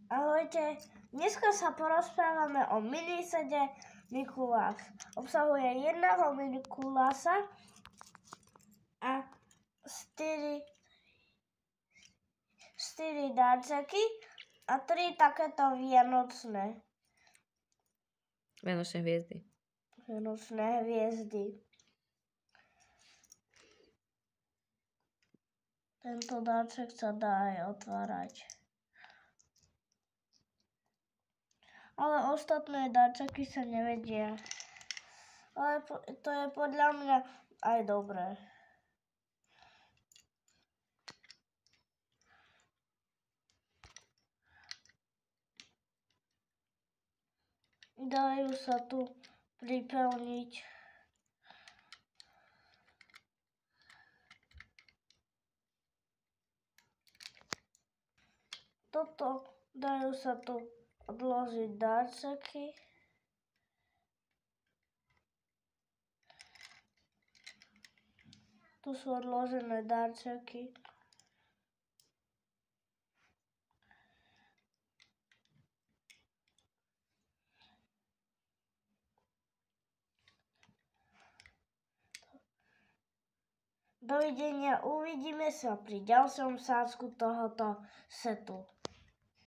Ahojte, dneska sa porozprávame o minisede Mikulás. Obsahuje jedného Mikuláša a 4 darčeky a 3 takéto vianočné hviezdy. Vianočné hviezdy. Tento darček sa dá aj otvárať. Ale ostatné darčeky sa nevedia. Ale to je podľa mňa aj dobré. Dajú sa tu pripevniť. Dajú sa tu odložiť darčeky. Tu sú odložené darčeky. Dovidenia, uvidíme sa pri ďalšom sáčku tohoto setu.